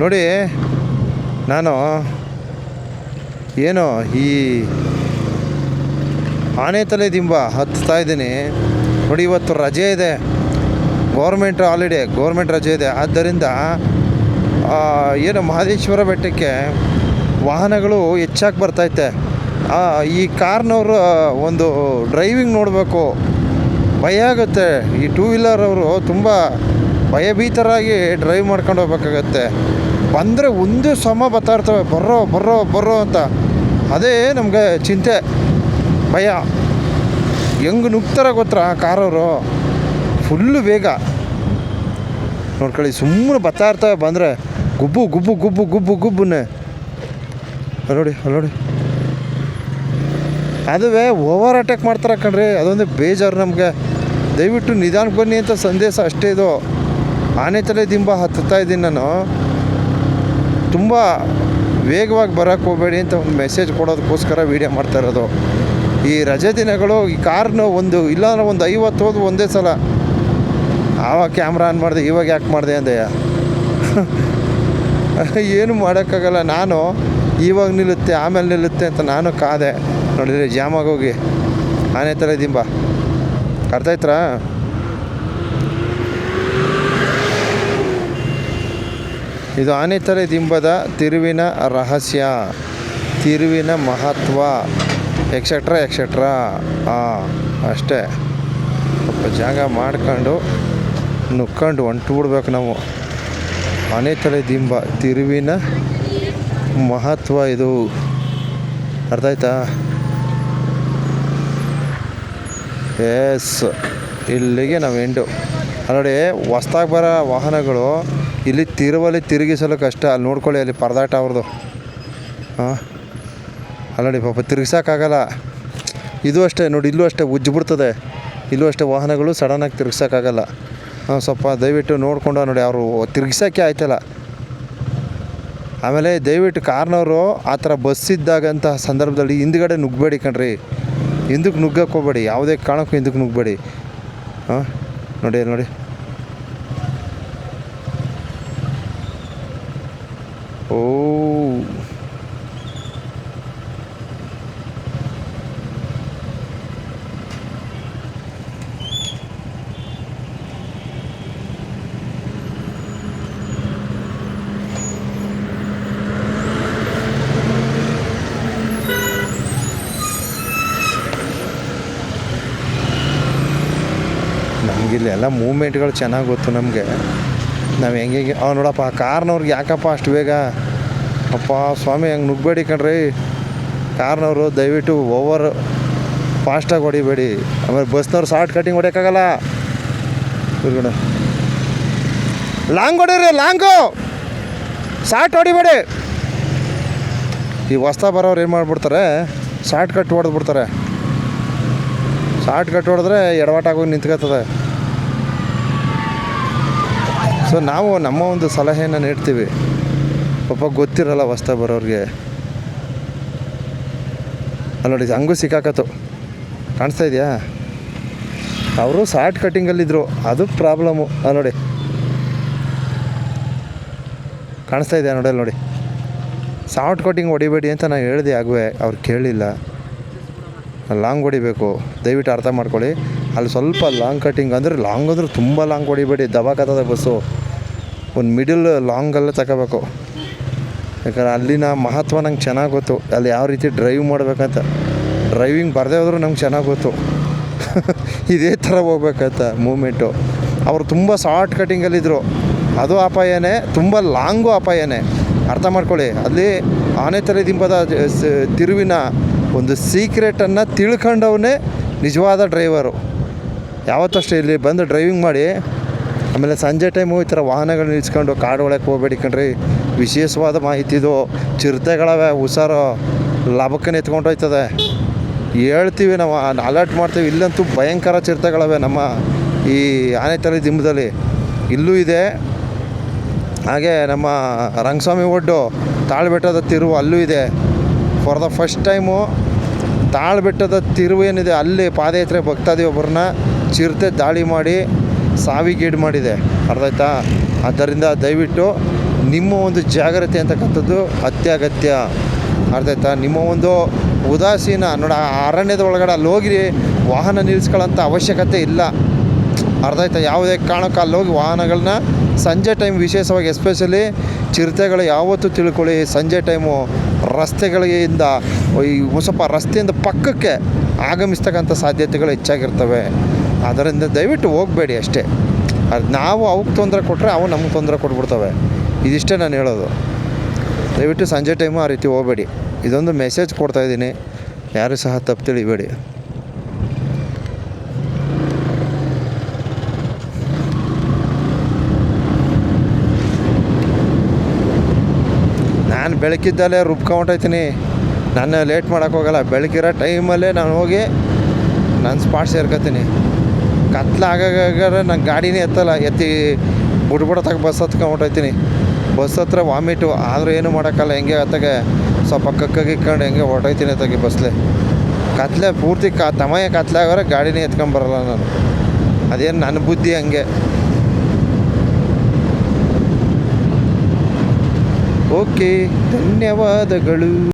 ನೋಡಿ, ನಾನು ಏನೋ ಈ ಆನೆ ತಲೆ ದಿಂಬ ಹತ್ತಾ ಇದ್ದೀನಿ ನೋಡಿ. ಇವತ್ತು ರಜೆ ಇದೆ, ಗೌರ್ಮೆಂಟ್ ಹಾಲಿಡೇ, ಗೌರ್ಮೆಂಟ್ ರಜೆ ಇದೆ. ಆದ್ದರಿಂದ ಏನು ಮಹದೇಶ್ವರ ಬೆಟ್ಟಕ್ಕೆ ವಾಹನಗಳು ಹೆಚ್ಚಾಗಿ ಬರ್ತೈತೆ. ಈ ಕಾರ್ನವರು ಒಂದು ಡ್ರೈವಿಂಗ್ ನೋಡಬೇಕು, ಭಯ ಆಗುತ್ತೆ. ಈ ಟೂ ವೀಲರ್ ಅವರು ತುಂಬ ಭಯಭೀತರಾಗಿ ಡ್ರೈವ್ ಮಾಡ್ಕೊಂಡು ಹೋಗ್ಬೇಕಾಗತ್ತೆ. ಬಂದರೆ ಒಂದೇ ಸಮ ಬರ್ತಾ ಇರ್ತವೆ, ಬರ್ರೋ ಬರ್ರೋ ಬರ್ರೋ ಅಂತ. ಅದೇ ನಮಗೆ ಚಿಂತೆ, ಭಯ. ಹೆಂಗೆ ನುಗ್ತಾರೆ ಗೊತ್ತಾ ಕಾರವರು, ಫುಲ್ಲು ವೇಗ ನೋಡ್ಕೊಳ್ಳಿ. ಸುಮ್ಮನೆ ಬರ್ತಾ ಇರ್ತವೆ, ಬಂದರೆ ಗುಬ್ಬು ಗುಬ್ಬು ಗುಬ್ಬು ಗುಬ್ಬು ಗುಬ್ಬುನ್ನೇ ನೋಡಿ ನೋಡಿ. ಅದುವೇ ಓವರ್ ಅಟ್ಯಾಕ್ ಮಾಡ್ತಾರೆ ಕಣ್ರಿ, ಅದೊಂದು ಬೇಜಾರು ನಮಗೆ. ದಯವಿಟ್ಟು ನಿಧಾನಕ್ಕೆ ಬನ್ನಿ ಅಂತ ಸಂದೇಶ ಅಷ್ಟೇ ಇದು. ಆನೆ ತಲೆ ದಿಂಬ ಹತ್ತುತ್ತಾ ಇದ್ದೀನಿ ನಾನು, ತುಂಬ ವೇಗವಾಗಿ ಬರೋಕ್ಕೆ ಹೋಗಬೇಡಿ ಅಂತ ಒಂದು ಮೆಸೇಜ್ ಕೊಡೋದಕ್ಕೋಸ್ಕರ ವೀಡಿಯೋ ಮಾಡ್ತಾ ಇರೋದು. ಈ ರಜೆ ದಿನಗಳು ಈ ಕಾರ್ನು ಒಂದು ಇಲ್ಲಾಂದ್ರೆ ಒಂದು 50 ಹೋದು ಒಂದೇ ಸಲ. ಆವಾಗ ಕ್ಯಾಮ್ರಾ ಆನ್ ಮಾಡಿದೆ, ಇವಾಗ ಯಾಕೆ ಮಾಡಿದೆ ಅಂದೆ. ಏನು ಮಾಡೋಕ್ಕಾಗಲ್ಲ. ನಾನು ಇವಾಗ ನಿಲ್ಲುತ್ತೆ ಆಮೇಲೆ ನಿಲ್ಲುತ್ತೆ ಅಂತ ನಾನು ಕಾದೆ. ನೋಡಿದರೆ ಜಾಮಾಗೋಗಿ ಆನೆ ತಲೆ ದಿಂಬ ಅರ್ಥಾಯ್ತಾ. ಇದು ಆನೆ ತಲೆ ದಿಂಬದ ತಿರುವಿನ ರಹಸ್ಯ, ತಿರುವಿನ ಮಹತ್ವ, ಎಕ್ಸೆಟ್ರಾ ಎಕ್ಸೆಟ್ರಾ. ಅಷ್ಟೇ. ಸ್ವಲ್ಪ ಜಾಗ ಮಾಡ್ಕೊಂಡು ನುಕ್ಕೊಂಡು ಹೊಂಟು ಬಿಡ್ಬೇಕು ನಾವು. ಆನೆ ತಲೆ ದಿಂಬ ತಿರುವಿನ ಮಹತ್ವ ಇದು, ಅರ್ಥ ಆಯ್ತಾ. ಎಸ್, ಇಲ್ಲಿಗೆ ನಾವು ಎಂಡು. ನೋಡಿ, ಹೊಸ್ದಾಗಿ ಬರೋ ವಾಹನಗಳು ಇಲ್ಲಿ ತಿರುವಲ್ಲಿ ತಿರುಗಿಸಲು ಕಷ್ಟ. ಅಲ್ಲಿ ನೋಡ್ಕೊಳ್ಳಿ, ಅಲ್ಲಿ ಪರದಾಟ ಅವ್ರದ್ದು. ಅಲ್ಲಡಿ ಪಾಪ ತಿರುಗಿಸೋಕ್ಕಾಗಲ್ಲ. ಇದು ಅಷ್ಟೇ ನೋಡಿ, ಇಲ್ಲೂ ಅಷ್ಟೇ ಉಜ್ಜಿಬಿಡ್ತದೆ. ಇಲ್ಲೂ ಅಷ್ಟೇ ವಾಹನಗಳು ಸಡನ್ನಾಗಿ ತಿರುಗಿಸೋಕ್ಕಾಗಲ್ಲ. ಸ್ವಲ್ಪ ದಯವಿಟ್ಟು ನೋಡಿಕೊಂಡು ನೋಡಿ, ಅವರು ತಿರುಗಿಸೋಕ್ಕೆ ಆಯ್ತಲ್ಲ. ಆಮೇಲೆ ದಯವಿಟ್ಟು ಕಾರ್ನವರು ಆ ಥರ ಬಸ್ ಇದ್ದಾಗಂಥ ಸಂದರ್ಭದಲ್ಲಿ ಹಿಂದ್ಗಡೆ ನುಗ್ಗಬೇಡಿ ಕಣ್ರಿ. ಹಿಂದಕ್ಕೆ ನುಗ್ಗಕ್ಕೆ ಹೋಗ್ಬೇಡಿ, ಯಾವುದೇ ಕಾರಣಕ್ಕೂ ಹಿಂದಕ್ಕೆ ನುಗ್ಗಬೇಡಿ. ನೋಡಿ ನೋಡಿ. ಓ, ನಮಗಿಲ್ಲಿ ಎಲ್ಲ ಮೂಮೆಂಟ್ಗಳು ಚೆನ್ನಾಗಿ ಗೊತ್ತು ನಮಗೆ. ನಾವು ಹೆಂಗೆ ನೋಡಪ್ಪ, ಆ ಕಾರ್ನವ್ರಿಗೆ ಯಾಕಪ್ಪ ಅಷ್ಟು ಬೇಗ. ಅಪ್ಪ ಸ್ವಾಮಿ, ಹಂಗೆ ನುಗ್ಗಬೇಡಿ ಕಣ್ರಿ ಕಾರ್ನವರು. ದಯವಿಟ್ಟು ಓವರ್ ಫಾಸ್ಟಾಗಿ ಹೊಡಿಬೇಡಿ. ಆಮೇಲೆ ಬಸ್ನವ್ರು ಶಾರ್ಟ್ ಕಟಿಂಗ್ ಹೊಡಿಯೋಕ್ಕಾಗಲ್ಲ. ಇವ್ರುಗಡೆ ಲಾಂಗ್ ಹೊಡೀರಿ, ಲಾಂಗು ಶಾರ್ಟ್ ಹೊಡಿಬೇಡಿ. ಈ ಹೊಸ್ತಾ ಬರೋರು ಏನು ಮಾಡಿಬಿಡ್ತಾರೆ, ಶಾರ್ಟ್ ಕಟ್ ಹೊಡೆದ್ಬಿಡ್ತಾರೆ. ಶಾರ್ಟ್ ಕಟ್ ಹೊಡೆದ್ರೆ ಎಡವಾಟಾಗೋಗಿ ನಿಂತ್ಕೊತದೆ. ಸೊ ನಾವು ನಮ್ಮ ಒಂದು ಸಲಹೆಯನ್ನು ನೀಡ್ತೀವಿ. ಪಾಪ ಗೊತ್ತಿರಲ್ಲ ಹೊಸ್ದಾಗಿ ಬರೋರಿಗೆ. ಅಲ್ಲಿ ನೋಡಿ, ಹಂಗೂ ಸಿಕ್ಕಾಕತ್ತು, ಕಾಣಿಸ್ತಾ ಇದೆಯಾ. ಅವರು ಶಾರ್ಟ್ ಕಟ್ಟಿಂಗಲ್ಲಿದ್ದರು, ಅದು ಪ್ರಾಬ್ಲಮ್ಮು. ನೋಡಿ, ಕಾಣಿಸ್ತಾ ಇದೆಯಾ ನೋಡಿ. ಅಲ್ಲಿ ನೋಡಿ, ಶಾರ್ಟ್ ಕಟ್ಟಿಂಗ್ ಹೊಡಿಬೇಡಿ ಅಂತ ನಾನು ಹೇಳಿದೆ ಆಗುವೆ, ಅವ್ರು ಕೇಳಲಿಲ್ಲ. ಲಾಂಗ್ ಹೊಡಿಬೇಕು, ದಯವಿಟ್ಟು ಅರ್ಥ ಮಾಡ್ಕೊಳ್ಳಿ. ಅಲ್ಲಿ ಸ್ವಲ್ಪ ಲಾಂಗ್ ಕಟ್ಟಿಂಗ್ ಅಂದರೆ ಲಾಂಗ್ ಅಂದರೆ ತುಂಬ ಲಾಂಗ್ ಹೊಡಿಬೇಡಿ, ದಬಾಕತ್ತದ ಬಸ್ಸು. ಒಂದು ಮಿಡಲ್ ಲಾಂಗಲ್ಲೇ ತಗೋಬೇಕು. ಯಾಕಂದ್ರೆ ಅಲ್ಲಿನ ಮಹತ್ವ ನಂಗೆ ಚೆನ್ನಾಗಿ ಗೊತ್ತು, ಅಲ್ಲಿ ಯಾವ ರೀತಿ ಡ್ರೈವ್ ಮಾಡಬೇಕಂತ. ಡ್ರೈವಿಂಗ್ ಬರದೇ ಹೋದರೂ ನಂಗೆ ಚೆನ್ನಾಗಿ ಗೊತ್ತು. ಇದೇ ಥರ ಹೋಗ್ಬೇಕಂತ ಮೂಮೆಂಟು. ಅವರು ತುಂಬ ಶಾರ್ಟ್ ಕಟ್ಟಿಂಗಲ್ಲಿದ್ದರು, ಅದು ಅಪಾಯನೇ. ತುಂಬ ಲಾಂಗು ಅಪಾಯನೇ, ಅರ್ಥ ಮಾಡ್ಕೊಳ್ಳಿ. ಅಲ್ಲಿ ಆನೆ ತಲೆ ದಿಂಬದ ತಿರುವಿನ ಒಂದು ಸೀಕ್ರೆಟನ್ನು ತಿಳ್ಕೊಂಡವನೇ ನಿಜವಾದ ಡ್ರೈವರು. ಯಾವತ್ತಷ್ಟೇ ಇಲ್ಲಿ ಬಂದು ಡ್ರೈವಿಂಗ್ ಮಾಡಿ ಆಮೇಲೆ ಸಂಜೆ ಟೈಮು ಈ ಥರ ವಾಹನಗಳು ನಿಲ್ಸ್ಕೊಂಡು ಕಾಡು ಒಳಗೆ ಹೋಗ್ಬೇಡಿ ಕಣ್ರಿ. ವಿಶೇಷವಾದ ಮಾಹಿತಿದು. ಚಿರತೆಗಳವೆ, ಹುಷಾರು, ಲಾಭಕ್ಕನೆ ಎತ್ಕೊಂಡು ಹೋಯ್ತದೆ. ಹೇಳ್ತೀವಿ ನಾವು, ಅಲರ್ಟ್ ಮಾಡ್ತೀವಿ. ಇಲ್ಲಂತೂ ಭಯಂಕರ ಚಿರತೆಗಳವೆ ನಮ್ಮ ಈ ಆನೆ ತಲೆ ದಿಂಬದಲ್ಲಿ. ಇಲ್ಲೂ ಇದೆ. ಹಾಗೆ ನಮ್ಮ ರಂಗಸ್ವಾಮಿ ಒಡ್ಡು ತಾಳ್ಬೆಟ್ಟದ ತಿರುವು ಅಲ್ಲೂ ಇದೆ. ಫಾರ್ ದ ಫಸ್ಟ್ ಟೈಮು ತಾಳ್ಬೆಟ್ಟದ ತಿರುವು ಏನಿದೆ ಅಲ್ಲಿ ಪಾದಯಾತ್ರೆ ಭಕ್ತಾದಿಯೊಬ್ಬರನ್ನ ಚಿರತೆ ದಾಳಿ ಮಾಡಿ ಸಾವಿಗೀಡು ಮಾಡಿದೆ, ಅರ್ಥ ಆಯ್ತಾ. ಆದ್ದರಿಂದ ದಯವಿಟ್ಟು ನಿಮ್ಮ ಒಂದು ಜಾಗ್ರತೆ ಅಂತಕ್ಕಂಥದ್ದು ಅತ್ಯಗತ್ಯ. ಅರ್ಥ ಆಯ್ತಾ? ನಿಮ್ಮ ಒಂದು ಉದಾಸೀನ ನೋಡಿ, ಆ ಅರಣ್ಯದ ಒಳಗಡೆ ಅಲ್ಲಿ ಹೋಗಿ ವಾಹನ ನಿಲ್ಲಿಸ್ಕೊಳ್ಳೋಂಥ ಅವಶ್ಯಕತೆ ಇಲ್ಲ. ಅರ್ಥ ಆಯ್ತಾ? ಯಾವುದೇ ಕಾರಣಕ್ಕೆ ಅಲ್ಲಿ ಹೋಗಿ ವಾಹನಗಳನ್ನ ಸಂಜೆ ಟೈಮ್ ವಿಶೇಷವಾಗಿ ಎಸ್ಪೆಷಲಿ ಚಿರತೆಗಳು ಯಾವತ್ತೂ ತಿಳ್ಕೊಳ್ಳಿ, ಸಂಜೆ ಟೈಮು ರಸ್ತೆಗಳಿಂದ ಈ ಸ್ವಲ್ಪ ರಸ್ತೆಯಿಂದ ಪಕ್ಕಕ್ಕೆ ಆಗಮಿಸ್ತಕ್ಕಂಥ ಸಾಧ್ಯತೆಗಳು ಹೆಚ್ಚಾಗಿರ್ತವೆ. ಅದರಿಂದ ದಯವಿಟ್ಟು ಹೋಗಬೇಡಿ ಅಷ್ಟೇ. ಅದು ನಾವು ಅವಕ್ಕೆ ತೊಂದರೆ ಕೊಟ್ಟರೆ ಅವು ನಮಗೆ ತೊಂದರೆ ಕೊಟ್ಬಿಡ್ತವೆ. ಇದಿಷ್ಟೇ ನಾನು ಹೇಳೋದು. ದಯವಿಟ್ಟು ಸಂಜೆ ಟೈಮು ಆ ರೀತಿ ಹೋಗಬೇಡಿ. ಇದೊಂದು ಮೆಸೇಜ್ ಕೊಡ್ತಾಯಿದ್ದೀನಿ, ಯಾರೂ ಸಹ ತಪ್ಪು ತಿಳಿಬೇಡಿ. ನಾನು ಬೆಳಕಿದ್ದಲ್ಲೇ ರುಬ್ಕೊಂಡೋಗ್ತೀನಿ. ನಾನು ಲೇಟ್ ಮಾಡೋಕ್ಕೋಗಲ್ಲ. ಬೆಳಕಿರೋ ಟೈಮಲ್ಲೇ ನಾನು ಹೋಗಿ ನಾನು ಸ್ಪಾಟ್ ಸೇರ್ಕೊತೀನಿ. ಕತ್ಲಾಗಾದ್ರೆ ನಾನು ಗಾಡಿನೇ ಎತ್ತಿ ಬಿಡ್ಬಿಡತ್ತಾಗ ಬಸ್ ಹತ್ಕೊಂಡ್ಬಿಟ್ಟೋಗ್ತೀನಿ. ಬಸ್ ಹತ್ರ ವಾಮಿಟು ಆದರೂ ಏನೂ ಮಾಡೋಕ್ಕಲ್ಲ. ಹೆಂಗೆ ಅತ್ತಾಗೆ ಸ್ವಲ್ಪ ಕಕ್ಕಾಗಿಕ್ಕೊಂಡು ಹೆಂಗೆ ಹೊರ್ಟೋಗ್ತೀನಿ ಅತ್ತಾಗೆ ಬಸ್ಲೆ. ಕತ್ಲೆ ಪೂರ್ತಿ ತಮಯ ಕತ್ಲೆ ಆಗೋರೆ ಗಾಡಿನೇ ಎತ್ಕೊಂಬರಲ್ಲ ನಾನು. ಅದೇನು ನನ್ನ ಬುದ್ಧಿ ಹಂಗೆ. ಓಕೆ, ಧನ್ಯವಾದಗಳು.